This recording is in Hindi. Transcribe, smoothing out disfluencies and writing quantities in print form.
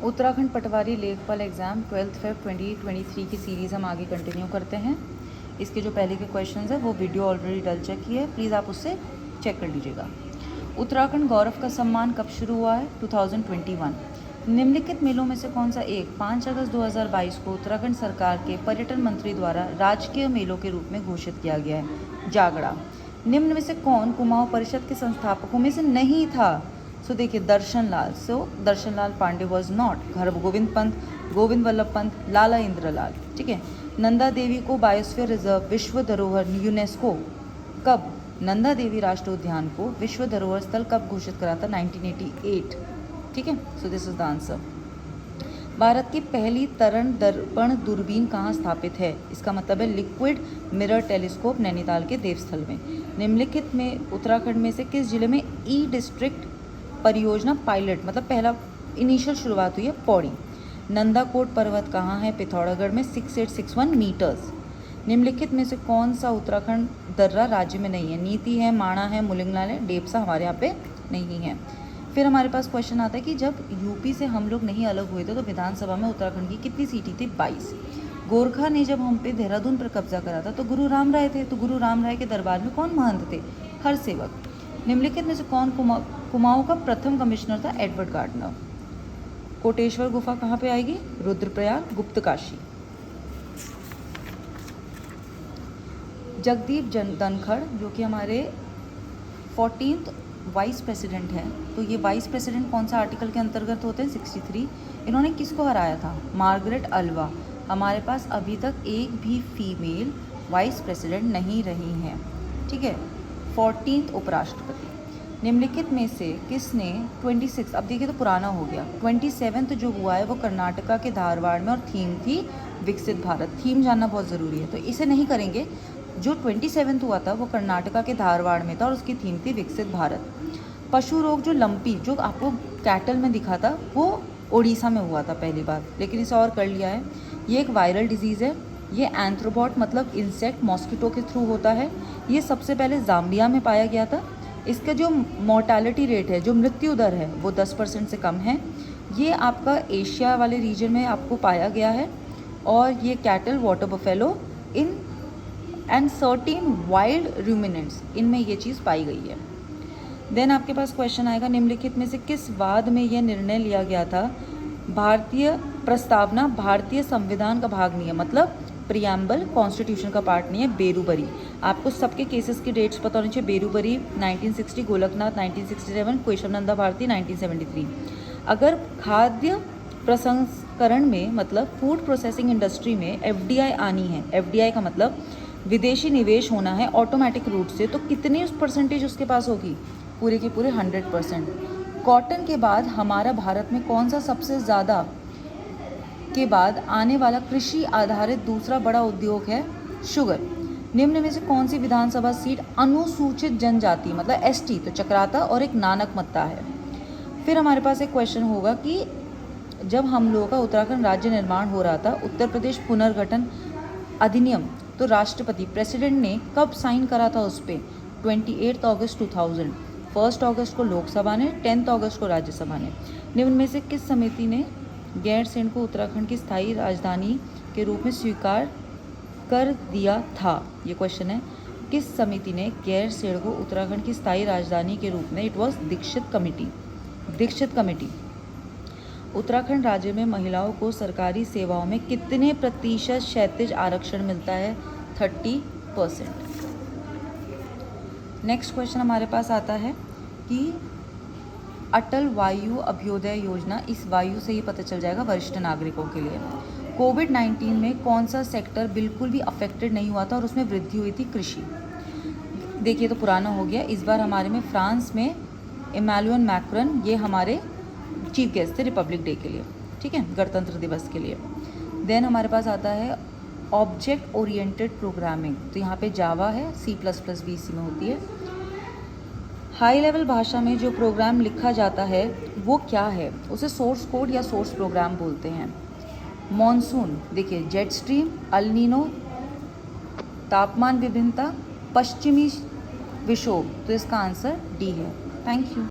उत्तराखंड पटवारी लेखपाल एग्ज़ाम 12 Feb 2023 की सीरीज़ हम आगे कंटिन्यू करते हैं। इसके जो पहले के क्वेश्चंस है वो वीडियो ऑलरेडी डल चुकी है, प्लीज़ आप उससे चेक कर लीजिएगा। उत्तराखंड गौरव का सम्मान कब शुरू हुआ है? 2021। निम्नलिखित मेलों में से कौन सा एक 5 अगस्त 2022 को उत्तराखंड सरकार के पर्यटन मंत्री द्वारा राजकीय मेलों के रूप में घोषित किया गया है? जागड़ा। निम्न में से कौन कुमाऊं परिषद के संस्थापकों में से नहीं था? सो देखिए, दर्शन लाल पांडे वॉज नॉट। हरगोविंद पंत, गोविंद वल्लभ पंत, लाला इंद्रलाल। ठीक है। नंदा देवी को बायोस्फीयर रिजर्व विश्व धरोहर यूनेस्को कब, नंदा देवी राष्ट्रीय उद्यान को विश्व धरोहर स्थल कब घोषित करा था? 1988। ठीक है, so this is the answer. Bharat की पहली तरण दर्पण दूरबीन कहाँ स्थापित है? इसका मतलब है लिक्विड मिरर टेलीस्कोप नैनीताल के देवस्थल में। निम्नलिखित में उत्तराखंड में से किस जिले में ई डिस्ट्रिक्ट परियोजना पायलट मतलब पहला इनिशियल शुरुआत हुई है? पौड़ी। नंदाकोट पर्वत कहाँ है? पिथौरागढ़ में 6861 मीटर्स। निम्नलिखित में से कौन सा उत्तराखंड दर्रा राज्य में नहीं है? नीति है, माणा है, मुलिंगलाल है, डेपसा हमारे यहाँ पे नहीं है। फिर हमारे पास क्वेश्चन आता है कि जब यूपी से हम लोग नहीं अलग हुए थे तो विधानसभा में उत्तराखंड की कितनी सीटें थी? 22। गोरखा ने जब हम पे देहरादून पर कब्जा करा था तो गुरु राम राय थे, तो गुरु राम राय के दरबार में कौन महंत थे? हरसेवक। निम्नलिखित में से कौन कुमाऊं का प्रथम कमिश्नर था? Edward gardener. कोटेश्वर गुफा कहाँ पे आएगी? रुद्रप्रयाग, गुप्तकाशी। जगदीप धनखड़ जो कि हमारे 14th वाइस प्रेसिडेंट हैं, तो ये वाइस प्रेसिडेंट कौन सा आर्टिकल के अंतर्गत होते हैं? 63। इन्होंने किसको हराया था? Margaret Alva. हमारे पास अभी तक एक भी फीमेल वाइस प्रेसिडेंट नहीं रही हैं। ठीक है। 14th उपराष्ट्रपति। निम्नलिखित में से किसने 26, अब देखिए तो पुराना हो गया, 27th जो हुआ है वो कर्नाटका के धारवाड़ में और थीम थी विकसित भारत। थीम जानना बहुत ज़रूरी है, तो इसे नहीं करेंगे। जो 27th हुआ था वो कर्नाटका के धारवाड़ में था और उसकी थीम थी विकसित भारत। पशु रोग जो लंपी जो आपको कैटल में दिखा था वो उड़ीसा में हुआ था पहली बार, लेकिन इसे और कर लिया है। ये एक वायरल डिजीज़ है। ये एंथ्रोपॉड मतलब इंसेक्ट मॉस्किटो के थ्रू होता है। ये सबसे पहले जाम्बिया में पाया गया था। इसका जो मोर्टालिटी रेट है, जो मृत्यु दर है, वो 10% से कम है। ये आपका एशिया वाले रीजन में आपको पाया गया है और ये cattle, water buffalo in and 13 wild ruminants, इनमें ये चीज़ पाई गई है। देन आपके पास क्वेश्चन आएगा, निम्नलिखित में से किस वाद में यह निर्णय लिया गया था? भारतीय प्रस्तावना भारतीय संविधान का भाग नहीं है, मतलब प्रियम्बल कॉन्स्टिट्यूशन का पार्ट नहीं है। बेरूबरी, आपको सबके केसेस की डेट्स पता होनी चाहिए। बेरूबरी 1960, गोलकनाथ 1967, केशवनंदा भारती 1973। अगर खाद्य प्रसंस्करण में मतलब फूड प्रोसेसिंग इंडस्ट्री में FDI आनी है, FDI का मतलब विदेशी निवेश होना है ऑटोमेटिक रूट से, तो कितनी परसेंटेज उसके पास होगी? पूरे के पूरे 100%। कॉटन के बाद हमारा भारत में कौन सा सबसे ज़्यादा के बाद आने वाला कृषि आधारित दूसरा बड़ा उद्योग है? शुगर। निम्न में से कौन सी विधानसभा सीट अनुसूचित जनजाति मतलब ST, तो चक्राता और एक नानकमत्ता है। फिर हमारे पास एक क्वेश्चन होगा कि जब हम लोगों का उत्तराखंड राज्य निर्माण हो रहा था, उत्तर प्रदेश पुनर्गठन अधिनियम, तो राष्ट्रपति प्रेसिडेंट ने कब साइन करा था उस पर? 28 अगस्त 2000। 1 अगस्त को लोकसभा ने, 10 अगस्त को राज्यसभा ने। निम्न में से किस समिति ने गैरसैंण को उत्तराखंड की स्थायी राजधानी के रूप में स्वीकार कर दिया था? ये क्वेश्चन है। किस समिति ने गैरसैंण को उत्तराखंड की स्थायी राजधानी के रूप में? It was Dikshit committee. Dikshit committee. Uttarakhand राज्य में महिलाओं को सरकारी सेवाओं में कितने प्रतिशत क्षैतिज आरक्षण मिलता है? 30%। नेक्स्ट क्वेश्चन हमारे पास आता है कि अटल वायु अभ्युदय योजना, इस वायु से ही पता चल जाएगा वरिष्ठ नागरिकों के लिए। कोविड-19 में कौन सा सेक्टर बिल्कुल भी अफेक्टेड नहीं हुआ था और उसमें वृद्धि हुई थी? कृषि। देखिए तो पुराना हो गया। इस बार हमारे में फ्रांस में इमैनुअल मैक्रॉन, ये हमारे चीफ गेस्ट थे रिपब्लिक डे के लिए। ठीक है, गणतंत्र दिवस के लिए। देन हमारे पास आता है ऑब्जेक्ट ओरिएंटेड प्रोग्रामिंग, तो यहाँ पे जावा है, C++ भी इसी में होती है। हाई लेवल भाषा में जो प्रोग्राम लिखा जाता है वो क्या है? उसे सोर्स कोड या सोर्स प्रोग्राम बोलते हैं। मॉनसून, देखिए जेट स्ट्रीम, अल नीनो, तापमान विभिन्नता, पश्चिमी विक्षोभ, तो इसका आंसर D है। Thank you.